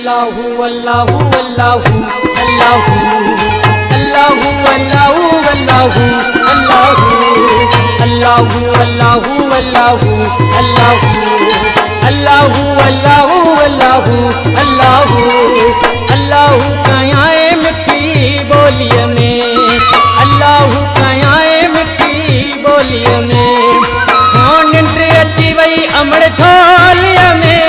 अल्लाहु अल्लाहु अल्लाहु अल्लाहु अल्लाहु अल्लाहु अल्लाहु अल्लाहु अल्लाहु अल्लाहु अल्लाहु अल्लाहु अल्लाहु अल्लाहु अल्लाहु अल्लाहु कया मिठी बोलिय में अल्लाहु कया मिठी बोलिय में हाँ निंड अची वई अमड़ छोलिय में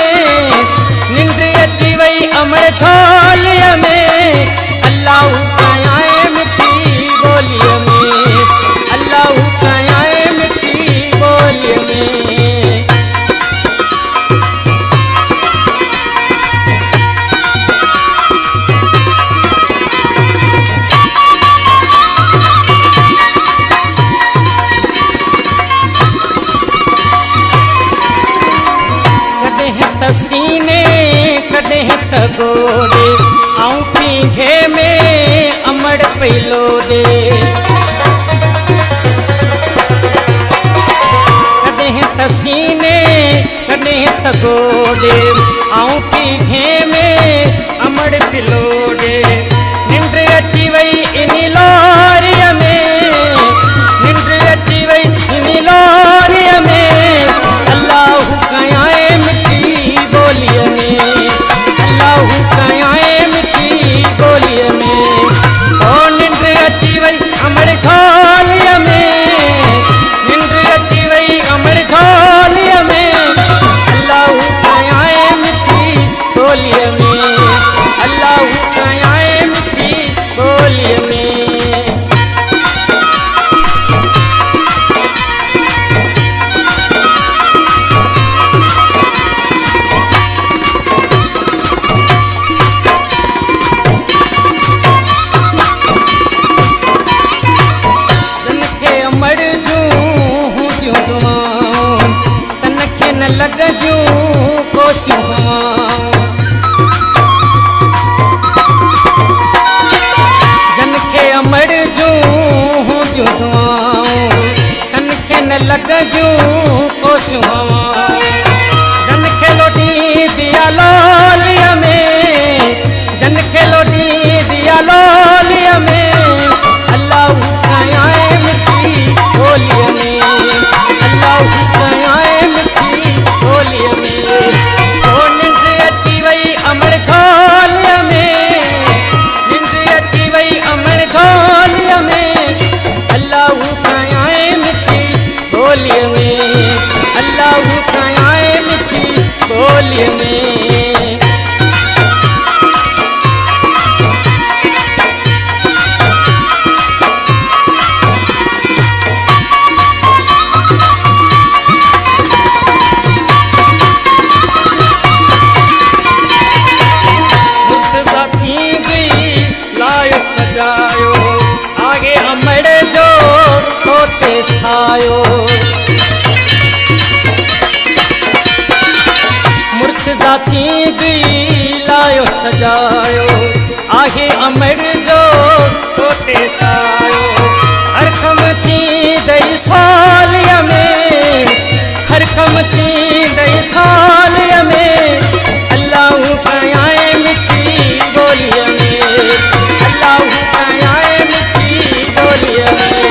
निंड अची वई अमड़ छोलिय में अल्लाहु कया मिठी बोलिय में अल्लाहु कया मिठी बोलिय में सीने कदें त गोड़े आऊं पीघे में अमड़ पैलो दे कदें त सीने कदें त गोड़े आऊं पीघे में अमड़ पिलो दे निंड अची वई इनी लोरिय में निंड अची वई इनी लोरिय में अल्लाहु कया बोलिय में अल्लाहु कया मिठी बोलिय में ओ निंड अची वई अमड़ छोलिय में निंड अची वई अमड़ छोलिय में अल्लाहु कया मिठी बोलिय में अल्लाहु कया मिठी बोलिय में लग जूं कोशियूं जन खे अमड़ जूं जूं दुआऊं तन खे न लग जूं कोशियूं जन खे लोटी दिया लोलिय में जन खे लोटी दिया लोलिय में अल्लाहु कया मिठी बोलिय में अल्लाहु कया बोलिय में ओ निंड अची वई अमड़ छोलिय में निंड अची वई अमड़ छोलिय में अल्लाहु कया मिठी बोलिय में अल्लाहु कया मिठी बोलिय में आगे अमड़ जो तोते सायो मुर्तज़ा थी गई लायो सजायो आगे अमड़ जो तोते सायो हर कम थी दई सालिय में हर कम थी दई सालिय में अल्लाहु कया मिठी बोलिय में अल्लाहु कया मिठी बोलिय में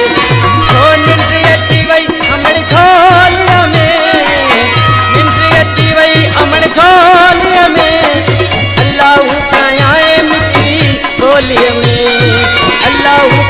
ओ निंड अची वई अमड़ छोलिय में निंड अची वई अमड़ छोलिय में अल्लाहु कया मिठी बोलिय में अल्लाहु